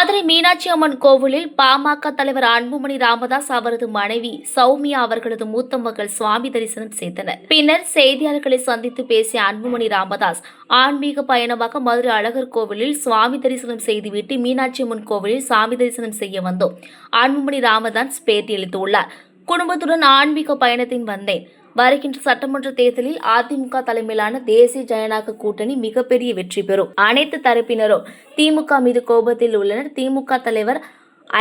மதுரை மீனாட்சி அம்மன் கோவிலில் பாமக தலைவர் அன்புமணி ராமதாஸ் அவரது மனைவி சௌமியா அவர்களது மூத்த மகள் சுவாமி தரிசனம் செய்தனர். பின்னர் செய்தியாளர்களை சந்தித்து பேசிய அன்புமணி ராமதாஸ், ஆன்மீக பயணமாக மதுரை அழகர் கோவிலில் சுவாமி தரிசனம் செய்துவிட்டு மீனாட்சி அம்மன் கோவிலில் சாமி தரிசனம் செய்ய வந்தோம். அன்புமணி ராமதாஸ் பேட்டியளித்துள்ளார். குடும்பத்துடன் ஆன்மீக பயணத்தின் வந்தேன். வருகின்ற சட்டமன்ற தேர்தலில் அதிமுக தலைமையிலான தேசிய ஜனநாயக கூட்டணி மிகப்பெரிய வெற்றி பெறும். அனைத்து தரப்பினரும் திமுக மீது கோபத்தில் உள்ளனர். திமுக தலைவர்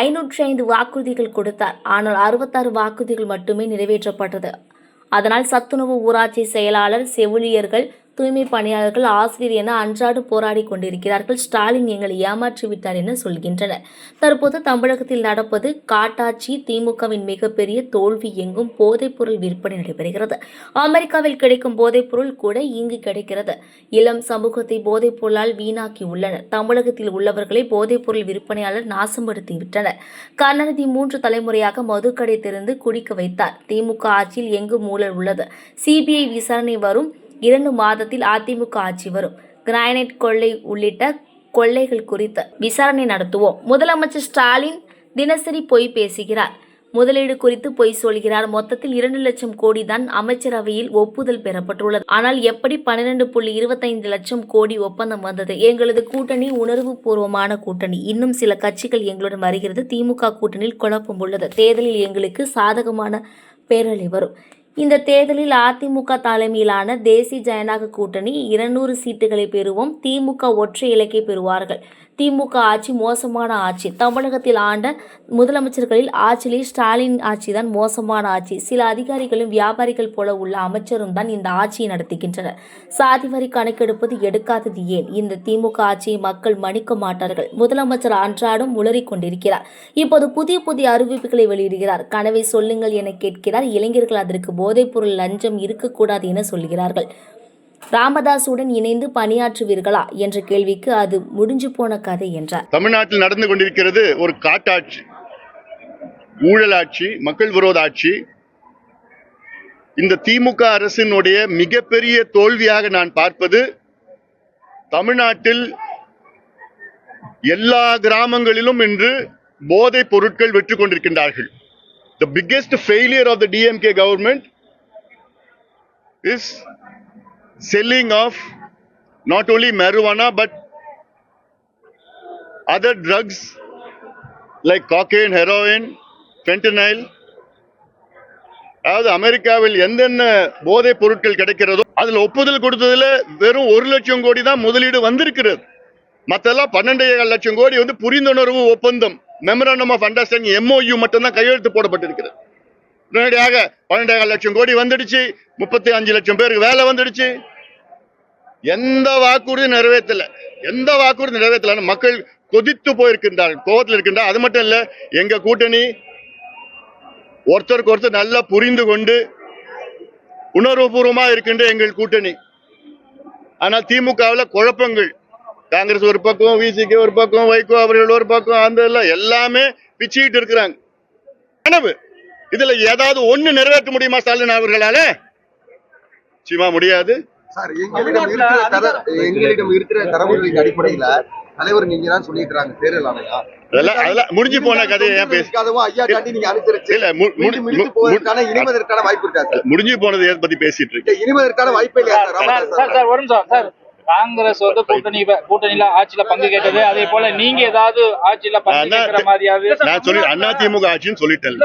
505 வாக்குறுதிகள் கொடுத்தார். ஆனால் 66 வாக்குறுதிகள் மட்டுமே நிறைவேற்றப்பட்டது. அதனால் சத்துணவு ஊராட்சி செயலாளர், செவிலியர்கள், தூய்மை பணியாளர்கள், ஆசிரியர் என அன்றாடு போராடி கொண்டிருக்கிறார்கள். ஸ்டாலின் எங்களை ஏமாற்றிவிட்டார் என சொல்கின்றனர். தற்போது தமிழகத்தில் நடப்பது காட்டாட்சி. திமுகவின் மிகப்பெரிய தோல்வி. எங்கும் போதைப்பொருள் விற்பனை நடைபெறுகிறது. அமெரிக்காவில் கிடைக்கும் போதைப்பொருள் கூட இங்கு கிடைக்கிறது. இளம் சமூகத்தை போதைப்பொருளால் வீணாக்கி உள்ளனர். தமிழகத்தில் உள்ளவர்களை போதைப்பொருள் விற்பனையாளர் நாசப்படுத்திவிட்டனர். கருணாநிதி 3 தலைமுறையாக மதுக்கடை திறந்து குடிக்க வைத்தார். திமுக ஆட்சியில் எங்கு ஊழல் உள்ளது. சிபிஐ விசாரணை வரும். 2 மாதத்தில் அதிமுக ஆட்சி வரும். கிரானைட் கொள்ளை உள்ளிட்ட கொள்ளைகள் குறித்து விசாரணை நடத்துவோம். முதலமைச்சர் ஸ்டாலின் தினசரி பொய் பேசுகிறார். முதலீடு குறித்து பொய் சொல்கிறார். மொத்தத்தில் 2 லட்சம் கோடி தான் அமைச்சரவையில் ஒப்புதல் பெறப்பட்டுள்ளது. ஆனால் எப்படி 12.25 லட்சம் கோடி ஒப்பந்தம் வந்தது? எங்களது கூட்டணி உணர்வு பூர்வமான கூட்டணி. இன்னும் சில கட்சிகள் எங்களுடன் வருகிறது. திமுக கூட்டணியில் குழப்பம் உள்ளது. தேர்தலில் எங்களுக்கு சாதகமான பேரலை வரும். இந்த தேர்தலில் அதிமுக தலைமையிலான தேசிய ஜனநாயக கூட்டணி 200 சீட்டுகளை பெறுவோம். திமுக ஒற்றை இலக்கை பெறுவார்கள். திமுக ஆட்சி மோசமான ஆட்சி. தமிழகத்தில் ஆண்ட முதலமைச்சர்களில் ஆட்சியில் ஸ்டாலின் ஆட்சிதான் மோசமான ஆட்சி. சில அதிகாரிகளும் வியாபாரிகள் போல உள்ள அமைச்சரும் தான் இந்த ஆட்சியை நடத்துகின்றனர். சாதிவாரி கணக்கெடுப்பது எடுக்காதது ஏன்? இந்த திமுக ஆட்சியை மக்கள் மன்னிக்க மாட்டார்கள். முதலமைச்சர் அன்றாடம் உளறிக் கொண்டிருக்கிறார். இப்போது புதிய அறிவிப்புகளை வெளியிடுகிறார். கனவை சொல்லுங்கள் என கேட்கிறார். இளைஞர்கள் அதற்கு போதைப்பொருள் லஞ்சம் இருக்கக்கூடாது என சொல்கிறார்கள். ராமதாசுடன் இணைந்து பணியாற்றுவீர்களா என்ற கேள்விக்கு அது முடிஞ்சு போன கதை என்றார். தமிழ்நாட்டில் நடந்து கொண்டிருக்கிறது ஒரு காட்டாட்சி, ஊழலாட்சி, மக்கள் விரோத ஆட்சி. இந்த திமுக அரசினுடைய மிகப்பெரிய தோல்வியாக நான் பார்ப்பது, தமிழ்நாட்டில் எல்லா கிராமங்களிலும் இன்று போதைப் பொருட்கள் விற்று கொண்டிருக்கின்றார்கள். The biggest failure of the DMK government is selling of not only marijuana but other drugs like cocaine, heroin, fentanyl. அதாவது அமெரிக்காவில் எந்தென்ன போதைப் பொருட்கள் கிடைக்கிறதோ அதில் ஒப்புதல் கொடுத்ததுல வெறும் 1 லட்சம் கோடி தான் முதலீடு வந்திருக்கிறது. மற்றெல்லாம் 12.5 லட்சம் கோடி புரிந்துணர்வு ஒப்பந்தம், மெமரண்டம் ஆஃப் அண்டர்ஸ்டாண்டிங், MOU மட்டும்தான் கையெழுத்து போடப்பட்டிருக்கிறது. உடனடியாக 12.5 லட்சம் கோடி வந்துடுச்சு. 35 லட்சம் பேருக்கு வேலை வந்துடுச்சு. எந்த வாக்குறுதி நிறைவேற்றல. மக்கள் கொதித்து போயிருக்கின்றார்கள், கோபத்தில் இருக்கின்றார். அது மட்டும் இல்ல, எங்க கூட்டணி ஒருத்தருக்கு ஒருத்தர் நல்லா புரிந்து கொண்டு உணர்வுபூர்வமாக இருக்கின்ற எங்கள் கூட்டணி. ஆனால் திமுகவில் குழப்பங்கள். காங்கிரஸ் ஒரு பக்கம், விசிகே ஒரு பக்கம், வைகோ அவர்கள் ஒரு பக்கம், அந்த எல்லாமே பிச்சுக்கிட்டு இருக்கிறாங்க. கனவு இதுல ஏதாவது ஒண்ணு நிறைவேற்ற முடியுமா ஸ்டாலின் அவர்களால? நிச்சயமா முடியாது. எங்களிடம் இருக்கிற தரவுகளின் அடிப்படையில தலைவர் நீங்க தான் சொல்லிக்கிறாங்க தேர்தல் ஆணையம். அதெல்லாம் முடிஞ்சு போன கதையை ஏன் பேசுறீங்க? ஐயா காட்டி நீங்க அனுசரிச்சு இனிமதற்கான வாய்ப்பு இருக்காது. முடிஞ்சு போனது ஏன் பத்தி பேசிட்டு இருக்கு? இனிமதற்கான வாய்ப்பே இல்லையா? காங்கிரஸ் கூட்டணியில ஆட்சியில பங்கு கேட்டது, அதே போல நீங்க ஏதாவது ஆட்சியில பங்கு கேட்கிற மாதிரியாவது? நான் சொல்லி அதிமுக ஆட்சின்னு சொல்லிட்டேன்.